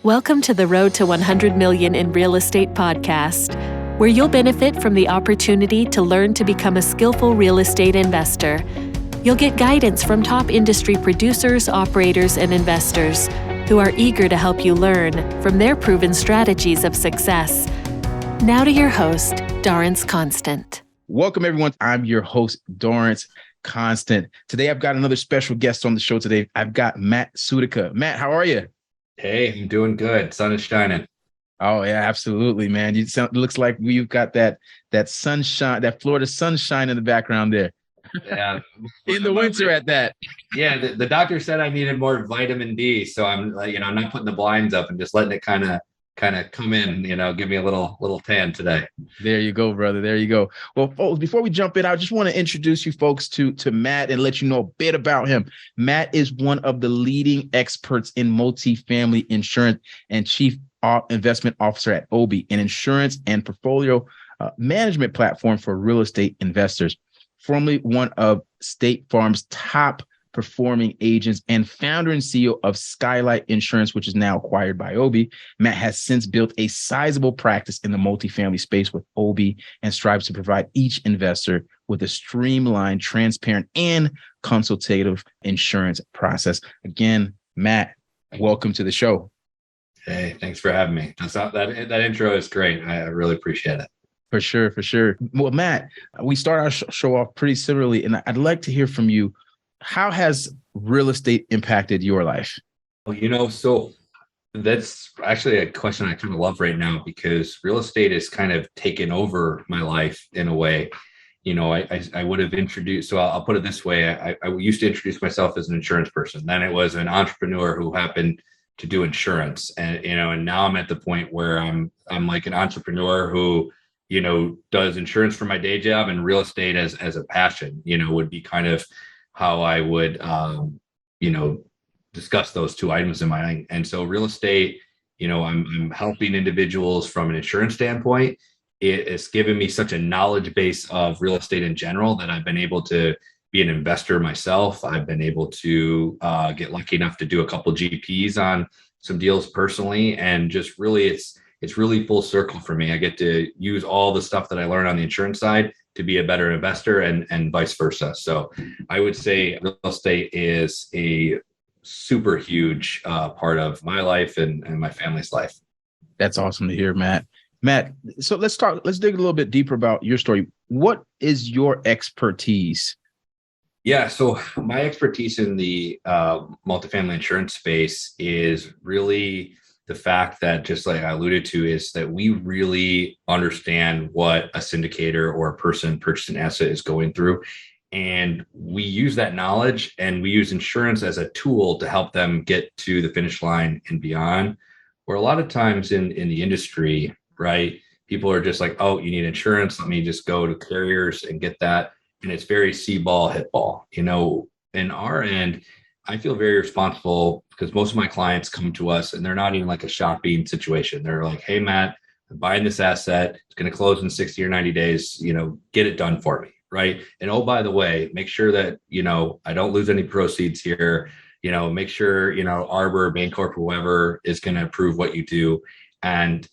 Welcome to the Road to 100 Million in Real Estate podcast, where you'll benefit from the opportunity to learn to become a skillful real estate investor. You'll get guidance from top industry producers, operators, and investors who are eager to help you learn from their proven strategies of success. Now to your host, Dorrance Constant. Welcome, everyone. I'm your host, Dorrance Constant. Today, I've got another special guest on the show today. I've got Matt Sutika. Matt, how are you? Hey, I'm doing good. Sun is shining. Oh, yeah, absolutely, man. It looks like you've got that sunshine, that Florida sunshine in the background there. Yeah. In the winter at that. Yeah, the doctor said I needed more vitamin D. So I'm I'm not putting the blinds up and just letting it kind of come in, give me a little tan today. There you go, brother. There you go. Well, folks, before we jump in, I just want to introduce you folks to Matt and let you know a bit about him. Matt is one of the leading experts in multifamily insurance and chief investment officer at Obie, an insurance and portfolio management platform for real estate investors. Formerly one of State Farm's top performing agents and founder and CEO of Skylight Insurance, which is now acquired by Obie. Matt has since built a sizable practice in the multifamily space with Obie and strives to provide each investor with a streamlined, transparent, and consultative insurance process. Again, Matt, welcome to the show. Hey, thanks for having me. That intro is great. I really appreciate it. For sure. Well, Matt, we start our show off pretty similarly, and I'd like to hear from you. How has real estate impacted your life? Well, so that's actually a question I kind of love right now because real estate has kind of taken over my life in a way. I would have introduced, so I'll put it this way. I used to introduce myself as an insurance person. Then it was an entrepreneur who happened to do insurance. And now I'm at the point where I'm like an entrepreneur who, does insurance for my day job and real estate as a passion, would be kind of how I would, discuss those two items in my mind. And so real estate, I'm helping individuals from an insurance standpoint. It's given me such a knowledge base of real estate in general that I've been able to be an investor myself. I've been able to get lucky enough to do a couple GPs on some deals personally. And just really, it's really full circle for me. I get to use all the stuff that I learned on the insurance side to be a better investor and vice versa. So I would say real estate is a super huge part of my life and my family's life. That's awesome to hear, Matt. Matt, so let's dig a little bit deeper about your story. What is your expertise? Yeah, so my expertise in the multifamily insurance space is really the fact that, just like I alluded to, is that we really understand what a syndicator or a person purchasing an asset is going through. And we use that knowledge and we use insurance as a tool to help them get to the finish line and beyond. Where a lot of times in the industry, right, people are just like, oh, you need insurance. Let me just go to carriers and get that. And it's very see ball, hit ball. In our end, I feel very responsible because most of my clients come to us and they're not even like a shopping situation. They're like, hey, Matt, I'm buying this asset. It's going to close in 60 or 90 days. Get it done for me. Right. And oh, by the way, make sure that, I don't lose any proceeds here. Make sure, Arbor, Bancorp, whoever is going to approve what you do. And,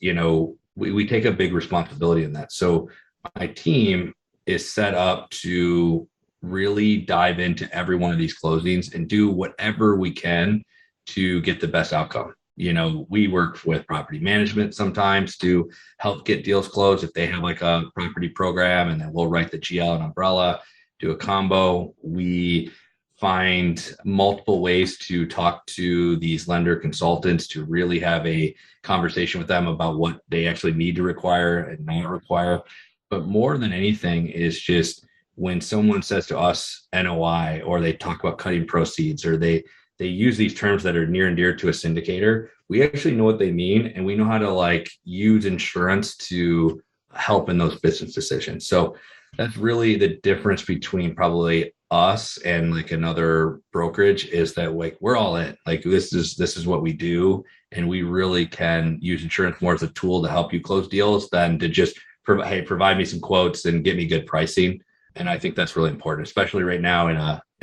we take a big responsibility in that. So my team is set up to really dive into every one of these closings and do whatever we can to get the best outcome. We work with property management sometimes to help get deals closed if they have like a property program, and then we'll write the GL and umbrella, do a combo. We find multiple ways to talk to these lender consultants to really have a conversation with them about what they actually need to require and not require. But more than anything is just when someone says to us NOI, or they talk about cutting proceeds, or they use these terms that are near and dear to a syndicator, we actually know what they mean. And we know how to use insurance to help in those business decisions. So that's really the difference between probably us and another brokerage, is that we're all in. This is what we do. And we really can use insurance more as a tool to help you close deals than to just provide me some quotes and get me good pricing. And I think that's really important, especially right now in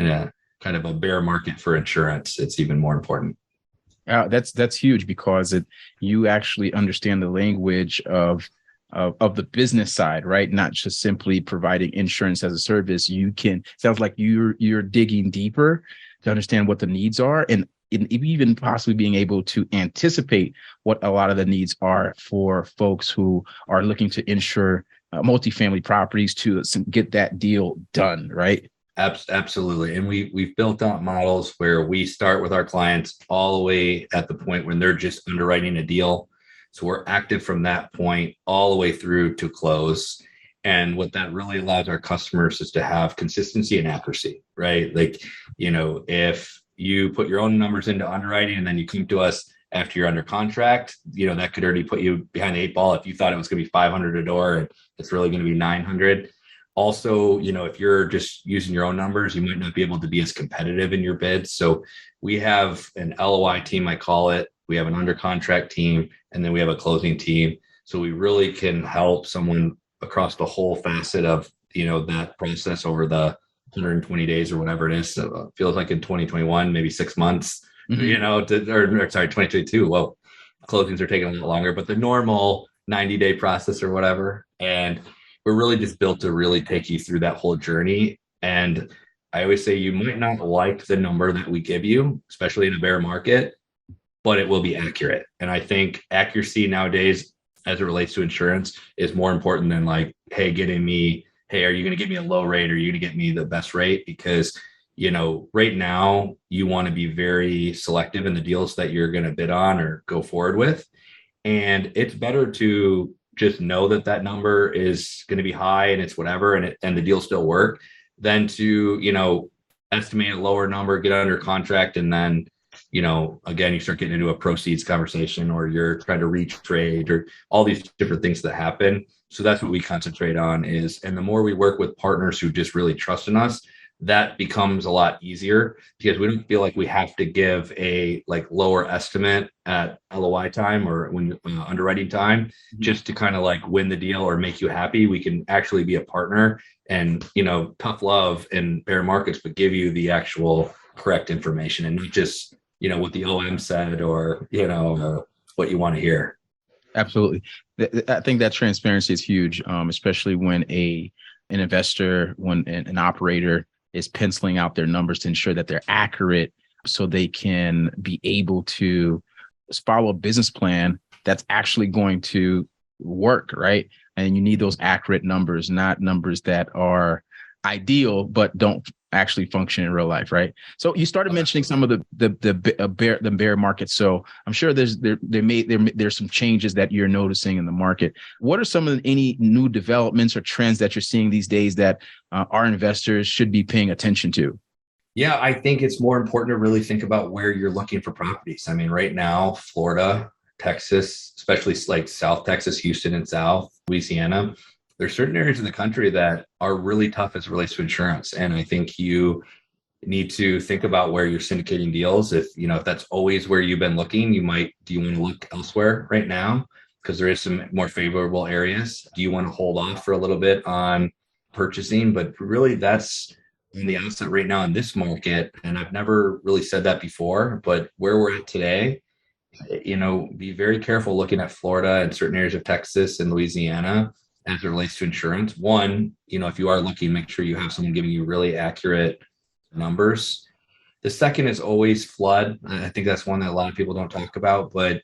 a kind of a bear market for insurance. It's even more important. That's huge because you actually understand the language of the business side, right? Not just simply providing insurance as a service. Sounds like you're digging deeper to understand what the needs are, and even possibly being able to anticipate what a lot of the needs are for folks who are looking to insure multifamily properties to get that deal done, right? Absolutely. And we've built out models where we start with our clients all the way at the point when they're just underwriting a deal. So we're active from that point all the way through to close. And what that really allows our customers is to have consistency and accuracy, right? Like, if you put your own numbers into underwriting and then you come to us after you're under contract, that could already put you behind the eight ball if you thought it was going to be 500 a door and it's really going to be 900. Also, if you're just using your own numbers, you might not be able to be as competitive in your bids. So we have an LOI team, I call it. We have an under contract team, and then we have a closing team. So we really can help someone across the whole facet of, that process over the 120 days or whatever it is. So it feels like in 2021, maybe 6 months, or sorry, 2022. Well, closings are taking a little longer, but the normal 90-day process or whatever. And we're really just built to really take you through that whole journey. And I always say you might not like the number that we give you, especially in a bear market, but it will be accurate. And I think accuracy nowadays, as it relates to insurance, is more important than like, hey, are you going to give me a low rate? Or are you going to get me the best rate? Because, right now you want to be very selective in the deals that you're going to bid on or go forward with. And it's better to just know that number is going to be high and it's whatever, and the deal still work, than to, estimate a lower number, get under contract, and then, again, you start getting into a proceeds conversation, or you're trying to reach trade, or all these different things that happen. So that's what we concentrate on and the more we work with partners who just really trust in us, that becomes a lot easier, because we don't feel like we have to give a lower estimate at LOI time or when underwriting time just to kind of win the deal or make you happy. We can actually be a partner and, tough love in bear markets, but give you the actual correct information and not just, what the OM said or, what you want to hear. Absolutely. I think that transparency is huge, especially when an investor, when an operator is penciling out their numbers to ensure that they're accurate so they can be able to follow a business plan that's actually going to work, right? And you need those accurate numbers, not numbers that are ideal but don't actually function in real life, right? So you started mentioning some of the bear market. So I'm sure there's some changes that you're noticing in the market. What are some of any new developments or trends that you're seeing these days that our investors should be paying attention to? Yeah, I think it's more important to really think about where you're looking for properties. I mean, right now, Florida, Texas, especially South Texas, Houston and South Louisiana, there's certain areas in the country that are really tough as it relates to insurance. And I think you need to think about where you're syndicating deals. If that's always where you've been looking, do you want to look elsewhere right now? Because there is some more favorable areas. Do you want to hold off for a little bit on purchasing? But really that's on the outset right now in this market. And I've never really said that before, but where we're at today, be very careful looking at Florida and certain areas of Texas and Louisiana as it relates to insurance. One, if you are looking, make sure you have someone giving you really accurate numbers. The second is always flood. I think that's one that a lot of people don't talk about, but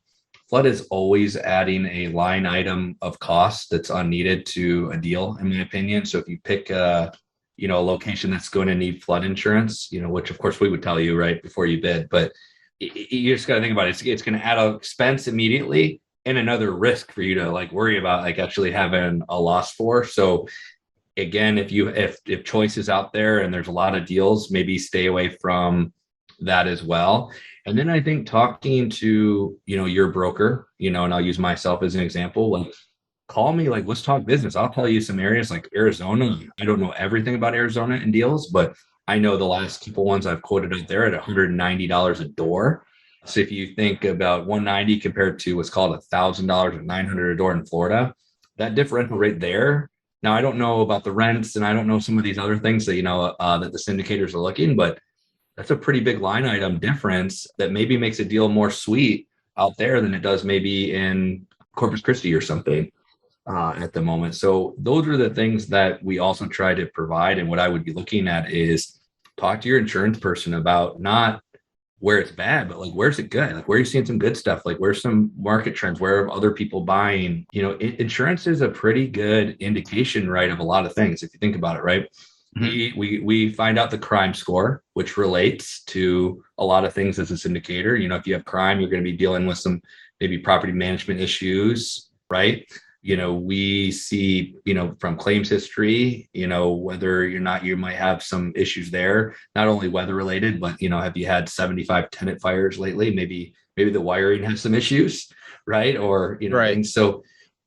flood is always adding a line item of cost that's unneeded to a deal, in my opinion. So if you pick a location that's going to need flood insurance, which of course we would tell you right before you bid, but you just got to think about it. It's going to add an expense immediately and another risk for you to worry about actually having a loss for. So again, if choice is out there and there's a lot of deals, maybe stay away from that as well. And then I think talking to, your broker, and I'll use myself as an example, call me, let's talk business. I'll tell you some areas like Arizona. I don't know everything about Arizona and deals, but I know the last couple ones I've quoted out there at $190 a door. So if you think about 190 compared to what's called $1,000 or 900 a door in Florida, that differential right there. Now, I don't know about the rents and I don't know some of these other things that, that the syndicators are looking, but that's a pretty big line item difference that maybe makes a deal more sweet out there than it does maybe in Corpus Christi or something at the moment. So those are the things that we also try to provide. And what I would be looking at is talk to your insurance person about not where it's bad, but like, where's it good? Like, where are you seeing some good stuff? Like, where's some market trends? Where are other people buying? Insurance is a pretty good indication, right, of a lot of things. If you think about it, right? Mm-hmm. We find out the crime score, which relates to a lot of things as a syndicator. If you have crime, you're going to be dealing with some maybe property management issues, right? We see, from claims history, whether or not you might have some issues there, not only weather related, but, have you had 75 tenant fires lately? Maybe the wiring has some issues, right? Or, right. things. So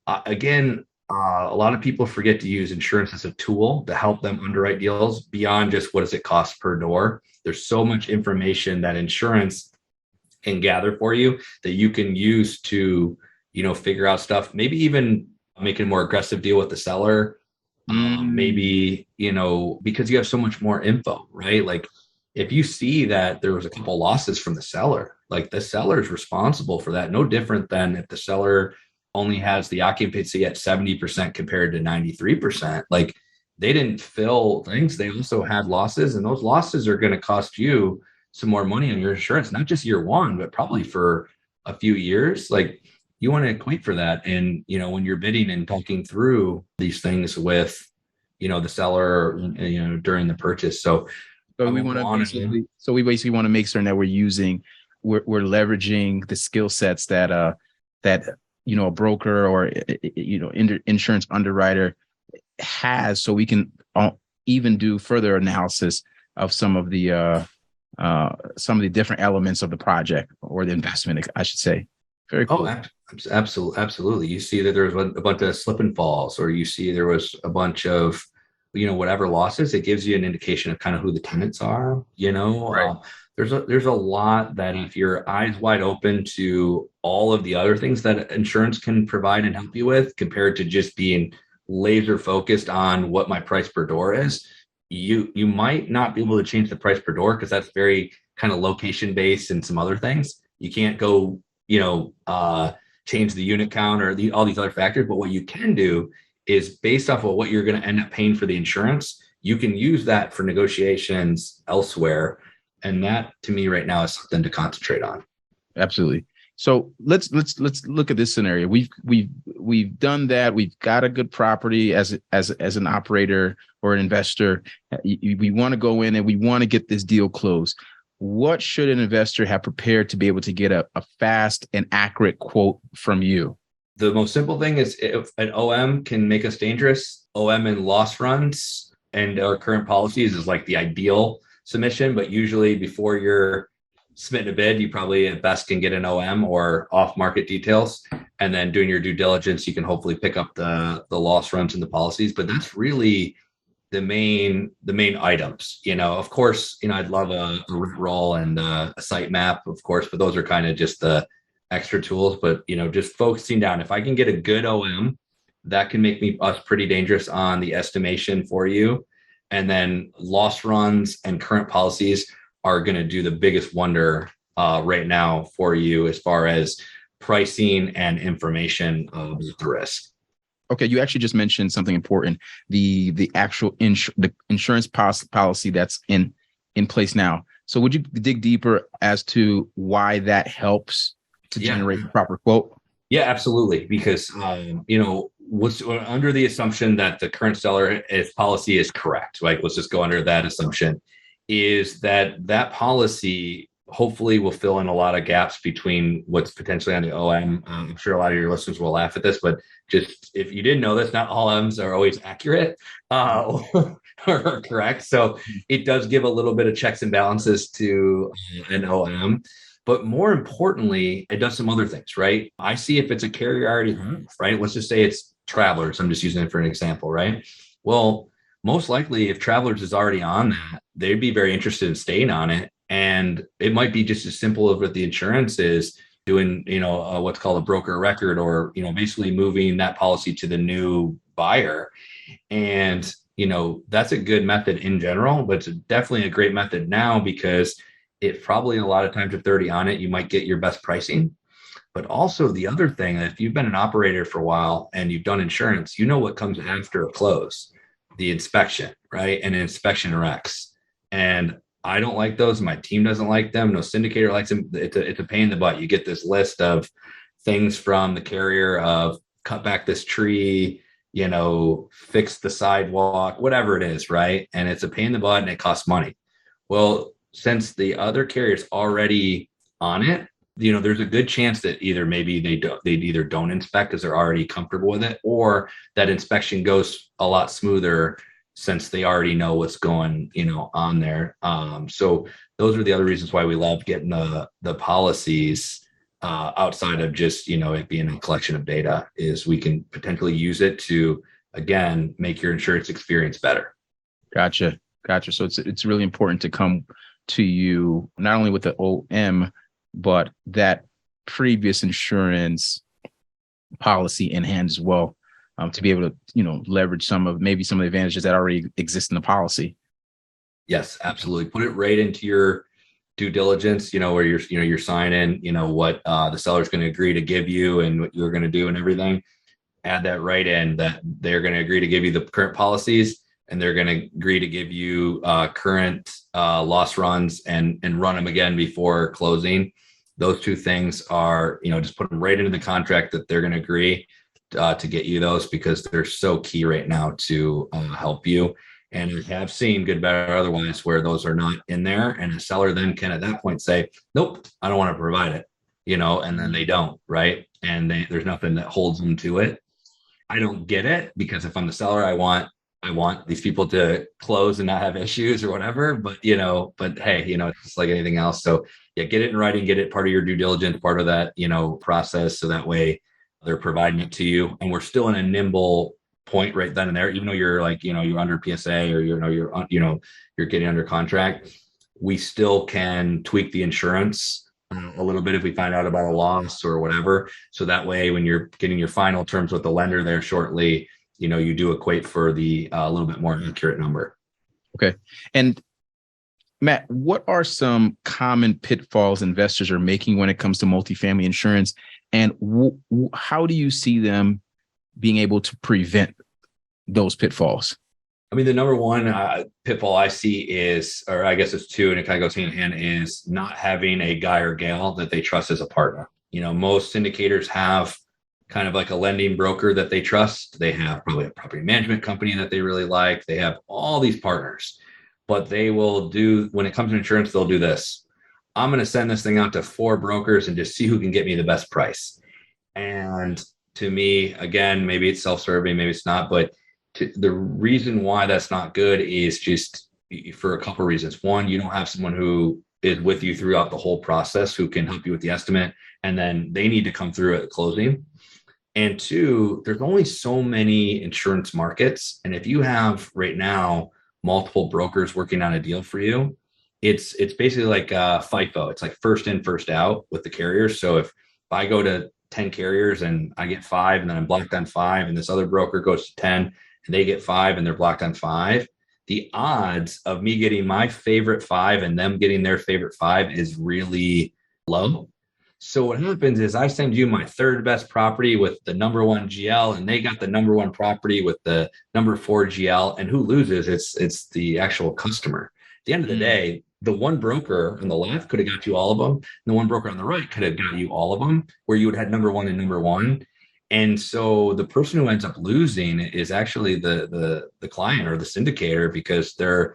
again, a lot of people forget to use insurance as a tool to help them underwrite deals beyond just what does it cost per door. There's so much information that insurance can gather for you that you can use to figure out stuff, maybe even make a more aggressive deal with the seller. Maybe, because you have so much more info, right? Like if you see that there was a couple losses from the seller, like the seller is responsible for that. No different than if the seller only has the occupancy at 70% compared to 93%. Like they didn't fill things. They also had losses, and those losses are going to cost you some more money on your insurance, not just year one, but probably for a few years. Like you want to equate for that. And, when you're bidding and talking through these things with, the seller, during the purchase. So we basically want to make certain that we're leveraging the skill sets that a broker or, insurance underwriter has, so we can even do further analysis of some of the different elements of the project or the investment, I should say. Very cool. Oh, absolutely. You see that there was a bunch of slip and falls, or you see there was a bunch of, whatever losses. It gives you an indication of kind of who the tenants are. Right. There's a lot that if your eyes wide open to all of the other things that insurance can provide and help you with, compared to just being laser focused on what my price per door is, you might not be able to change the price per door because that's very kind of location based and some other things. You can't go, change the unit count or all these other factors. But what you can do is based off of what you're going to end up paying for the insurance, you can use that for negotiations elsewhere. And that to me right now is something to concentrate on. Absolutely. So let's look at this scenario. We've done that. We've got a good property as an operator or an investor. We want to go in and we want to get this deal closed. What should an investor have prepared to be able to get a fast and accurate quote from you? The most simple thing is if an OM can make us dangerous, OM and loss runs and our current policies is like the ideal submission. But usually before you're submitting a bid, you probably at best can get an OM or off market details. And then doing your due diligence, you can hopefully pick up the loss runs and the policies. But that's really the main items. Of course, I'd love a roll and a site map, of course, but those are kind of just the extra tools. But just focusing down, if I can get a good OM, that can make us pretty dangerous on the estimation for you. And then loss runs and current policies are going to do the biggest wonder right now for you as far as pricing and information of the risk. Okay, you actually just mentioned something important: the actual the insurance policy that's in place now. So would you dig deeper as to why that helps to generate the proper quote? Yeah, absolutely. Because what's under the assumption that the current seller policy is correct, like let's just go under that assumption, is that policy hopefully will fill in a lot of gaps between what's potentially on the OM. I'm sure a lot of your listeners will laugh at this, but just if you didn't know this, not all OMs are always accurate or correct. So it does give a little bit of checks and balances to an OM. But more importantly, it does some other things, right? I see if it's a carrier already has, right? Let's just say it's Travelers. I'm just using it for an example, right? Well, most likely if Travelers is already on that, they'd be very interested in staying on it. And it might be just as simple as what the insurance is doing, what's called a broker record, or, basically moving that policy to the new buyer. And that's a good method in general, but it's definitely a great method now because it probably a lot of times with 30 on it, you might get your best pricing. But also the other thing, if you've been an operator for a while and you've done insurance, you know what comes after a close, the inspection, right? And an inspection recs. And I don't like those. My team doesn't like them. No syndicator likes them. It's a pain in the butt. You get this list of things from the carrier of cut back this tree, fix the sidewalk, whatever it is, right? And it's a pain in the butt and it costs money. Well, since the other carrier's already on it, there's a good chance that either maybe they either don't inspect because they're already comfortable with it, or that inspection goes a lot smoother since they already know what's going, on there. So those are the other reasons why we love getting the policies outside of just, it being a collection of data, is we can potentially use it to, again, make your insurance experience better. Gotcha. So it's really important to come to you, not only with the OM, but that previous insurance policy in hand as well, to be able to, leverage some of the advantages that already exist in the policy. Yes, absolutely. Put it right into your due diligence, where you're signing, what the seller's going to agree to give you and what you're going to do and everything. Add that right in, that they're going to agree to give you the current policies, and they're going to agree to give you current loss runs and run them again before closing. Those two things are, just put them right into the contract that they're going to agree to get you those, because they're so key right now to help you. And I have seen good, better, otherwise where those are not in there, and the seller then can at that point say, nope, I don't want to provide it, and then they don't, right? And there's nothing that holds them to it. I don't get it, because if I'm the seller, I want these people to close and not have issues or whatever, but hey, it's just like anything else. So yeah, get it in writing, get it part of your due diligence, part of that, process. So that way they're providing it to you. And we're still in a nimble point right then and there, even though you're like, you're under PSA, or, you're getting under contract, we still can tweak the insurance a little bit if we find out about a loss or whatever. So that way, when you're getting your final terms with the lender there shortly, you do equate for the a little bit more accurate number. Okay. And Matt, what are some common pitfalls investors are making when it comes to multifamily insurance? And how do you see them being able to prevent those pitfalls? I mean, the number one pitfall I see is, or I guess it's two, and it kind of goes hand in hand, is not having a guy or gal that they trust as a partner. Most syndicators have kind of like a lending broker that they trust. They have probably a property management company that they really like. They have all these partners, but they will do, when it comes to insurance, they'll do this. I'm going to send this thing out to 4 brokers and just see who can get me the best price. And to me, again, maybe it's self-serving, maybe it's not, but the reason why that's not good is just for a couple of reasons. One, you don't have someone who is with you throughout the whole process who can help you with the estimate, and then they need to come through at closing. And two, there's only so many insurance markets. And if you have right now multiple brokers working on a deal for you, it's basically like FIFO. It's like first in, first out with the carriers. So if I go to 10 carriers and I get 5, and then I'm blocked on 5, and this other broker goes to 10 and they get 5 and they're blocked on 5, the odds of me getting my favorite 5 and them getting their favorite 5 is really low. So what happens is I send you my third best property with the number 1 GL, and they got the number 1 property with the number 4 GL. And who loses? It's the actual customer. At the end of the day, the one broker on the left could have got you all of them, and the one broker on the right could have got you all of them, where you would have had number 1 and number 1. And so the person who ends up losing is actually the client or the syndicator, because they're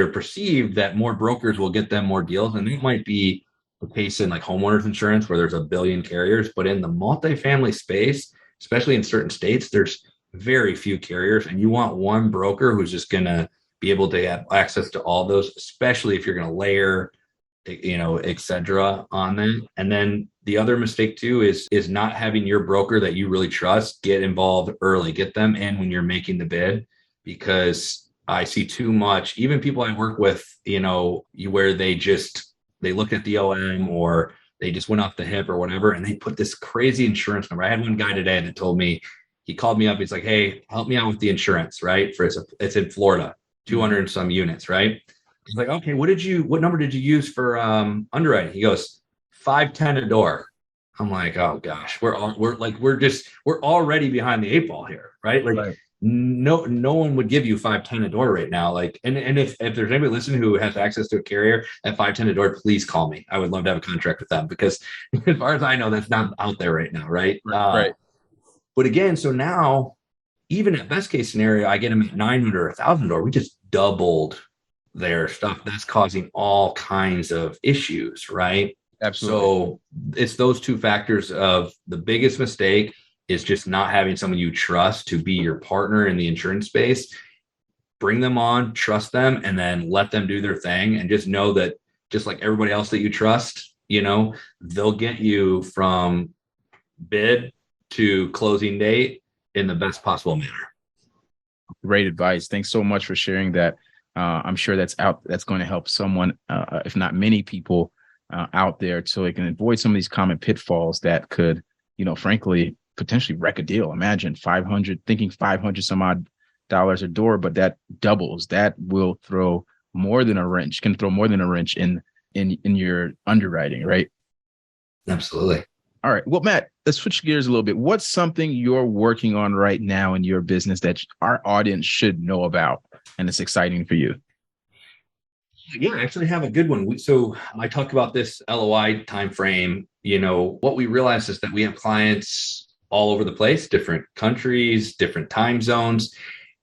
perceived that more brokers will get them more deals. And it might be the case in like homeowners insurance where there's a billion carriers, but in the multifamily space, especially in certain states, there's very few carriers, and you want one broker who's just going to be able to have access to all those, especially if you're going to layer, et cetera, on them. And then the other mistake too is not having your broker that you really trust get involved early. Get them in when you're making the bid, because I see too much, even people I work with, where they look at the OM, or they just went off the hip or whatever, and they put this crazy insurance number. I had one guy today that told me he called me up. He's like, hey, help me out with the insurance, right? It's in Florida, 200 and some units, right? He's like, okay, what number did you use for underwriting? He goes, 510 a door. I'm like, oh gosh, we're already behind the 8 ball here, right? Like, Right. no one would give you 510 a door right now. Like, and if there's anybody listening who has access to a carrier at 510 a door, please call me. I would love to have a contract with them, because as far as I know, that's not out there right now, right? Right. But again, so now, even at best case scenario, I get them at 900 or 1,000 door. We just doubled their stuff. That's causing all kinds of issues, right? Absolutely. So it's those two factors of the biggest mistake is just not having someone you trust to be your partner in the insurance space. Bring them on, trust them, and then let them do their thing. And just know that, just like everybody else that you trust, they'll get you from bid to closing date in the best possible manner. Great advice. Thanks so much for sharing that. I'm sure that's going to help someone, if not many people out there, so they can avoid some of these common pitfalls that could, frankly, potentially wreck a deal. Imagine 500 some odd dollars a door, but that doubles. That will throw more than a wrench in your underwriting, right? Absolutely. All right. Well, Matt, let's switch gears a little bit. What's something you're working on right now in your business that our audience should know about, and it's exciting for you? Yeah, I actually have a good one. So I talk about this LOI timeframe. What we realize is that we have clients all over the place, different countries, different time zones.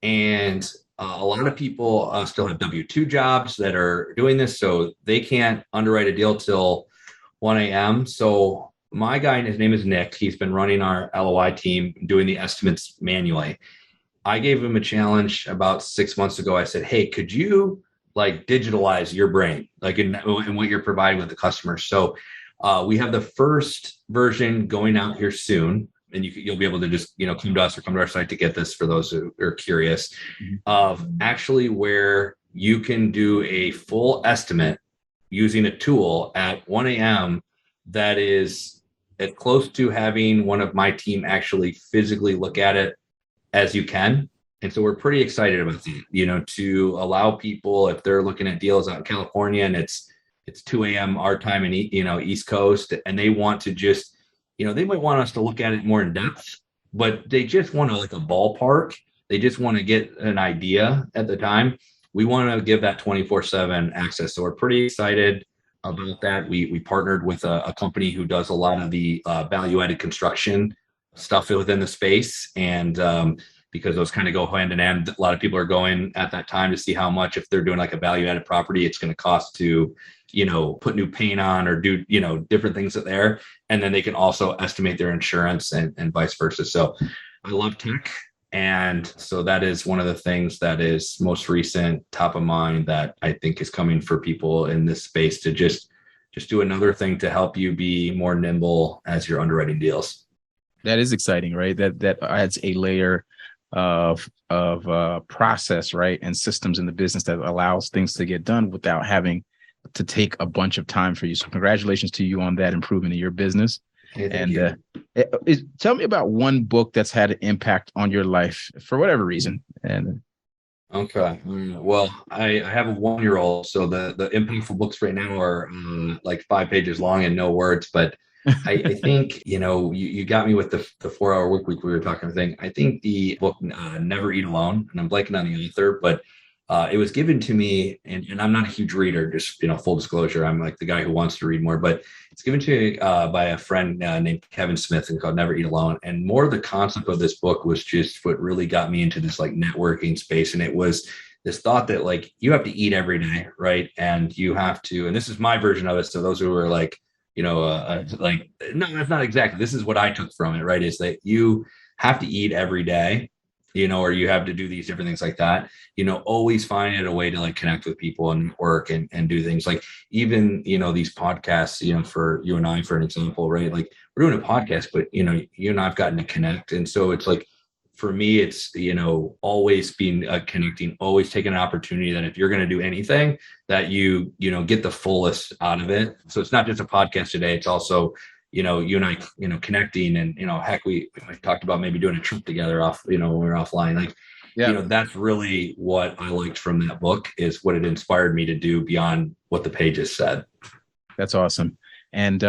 And a lot of people still have W-2 jobs that are doing this. So they can't underwrite a deal till 1 a.m. So my guy, his name is Nick. He's been running our LOI team, doing the estimates manually. I gave him a challenge about 6 months ago. I said, hey, could you digitalize your brain, in what you're providing with the customer? So we have the first version going out here soon, and you'll be able to just come to us or come to our site to get this, for those who are curious, of actually where you can do a full estimate using a tool at 1 a.m. that is as close to having one of my team actually physically look at it as you can. And so we're pretty excited about that, to allow people, if they're looking at deals out in California and it's 2 a.m. our time in East Coast, and they want to just, they might want us to look at it more in depth, but they just want a ballpark. They just want to get an idea at the time. We want to give that 24/7 access. So we're pretty excited about that. We partnered with a company who does a lot of the value-added construction stuff within the space. And because those kind of go hand in hand, a lot of people are going at that time to see how much, if they're doing a value-added property, it's going to cost to, put new paint on or do, different things there. And then they can also estimate their insurance and vice versa. So I love tech. And so that is one of the things that is most recent, top of mind, that I think is coming for people in this space, to just do another thing to help you be more nimble as you're underwriting deals. That is exciting, right? That adds a layer of process, right, and systems in the business that allows things to get done without having to take a bunch of time for you. So congratulations to you on that improvement in your business. Hey, and tell me about one book that's had an impact on your life for whatever reason. And okay, well, I have a 1-year-old, so the impactful books right now are 5 pages long and no words. But I think you got me with the 4-hour work week we were talking thing. I think the book Never Eat Alone, and I'm blanking on the author, but it was given to me, and I'm not a huge reader, just full disclosure, I'm the guy who wants to read more, but it's given to me by a friend named Kevin Smith, and called Never Eat Alone. And more the concept of this book was just what really got me into this networking space. And it was this thought that you have to eat every day, right? And you have to, and this is my version of it, so those who are no, that's not exactly, this is what I took from it, right? Is that you have to eat every day, or you have to do these different things like that, always finding a way to connect with people and work and do things even, these podcasts, for you and I, for an example, right? We're doing a podcast, but, you and I've gotten to connect. And so it's for me, it's, always being connecting, always taking an opportunity that if you're going to do anything, that you get the fullest out of it. So it's not just a podcast today. It's also, you and I, connecting and, heck, we talked about maybe doing a trip together when we were offline. Like, that's really what I liked from that book, is what it inspired me to do beyond what the pages said. That's awesome. And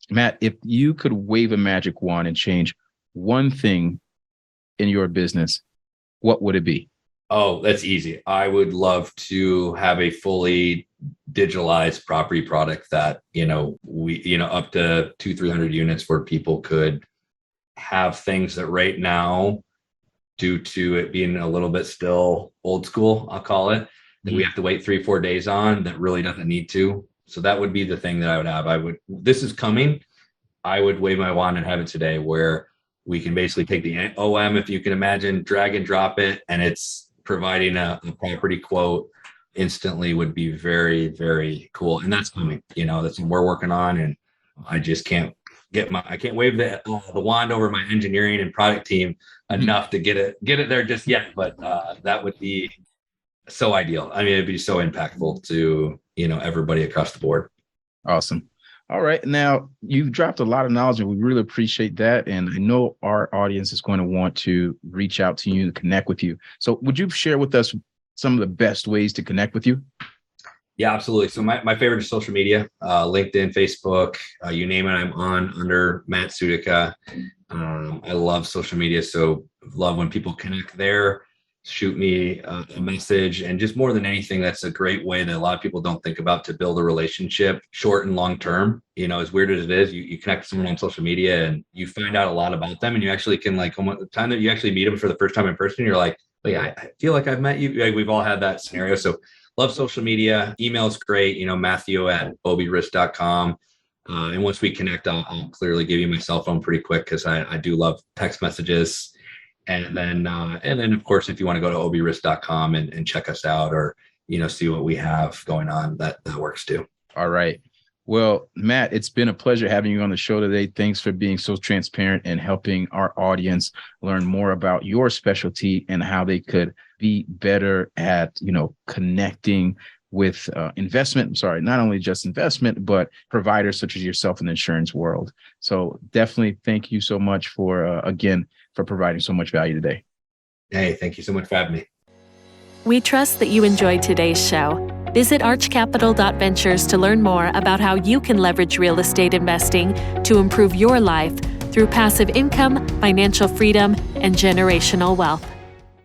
Matt, if you could wave a magic wand and change one thing in your business, what would it be? Oh, that's easy. I would love to have a fully digitalized property product that, we, up to 200-300 units, where people could have things that right now, due to it being a little bit still old school, I'll call it, that we have to wait 3-4 days on, that really doesn't need to. So that would be the thing that I would have. This is coming. I would wave my wand and have it today, where we can basically take the OM, if you can imagine, drag and drop it, and it's providing a property quote instantly. Would be very, very cool. And that's coming, that's what we're working on. And I just can't wave the wand over my engineering and product team enough to get it there just yet. But that would be so ideal. I mean, it'd be so impactful to, everybody across the board. Awesome. All right. Now, you've dropped a lot of knowledge, and we really appreciate that. And I know our audience is going to want to reach out to you, to connect with you. So would you share with us some of the best ways to connect with you? Yeah, absolutely. So my favorite is social media, LinkedIn, Facebook, you name it, I'm on under Matt Sutika. I love social media. So love when people connect there, shoot me a message. And just more than anything, that's a great way that a lot of people don't think about to build a relationship short and long term. As weird as it is, you connect with someone on social media and you find out a lot about them, and you actually can, like, the time that you actually meet them for the first time in person, you're like, oh, yeah, I feel like I've met you. Like, we've all had that scenario. So love social media. Email is great. Matthew@obierisk.com. And once we connect, I'll clearly give you my cell phone pretty quick, because I do love text messages. And then of course, if you want to go to obierisk.com and check us out, or, see what we have going on, that works too. All right. Well, Matt, it's been a pleasure having you on the show today. Thanks for being so transparent and helping our audience learn more about your specialty and how they could be better at, connecting with investment. Sorry, not only just investment, but providers such as yourself in the insurance world. So definitely thank you so much for providing so much value today. Hey, thank you so much for having me. We trust that you enjoyed today's show. Visit archcapital.ventures to learn more about how you can leverage real estate investing to improve your life through passive income, financial freedom, and generational wealth.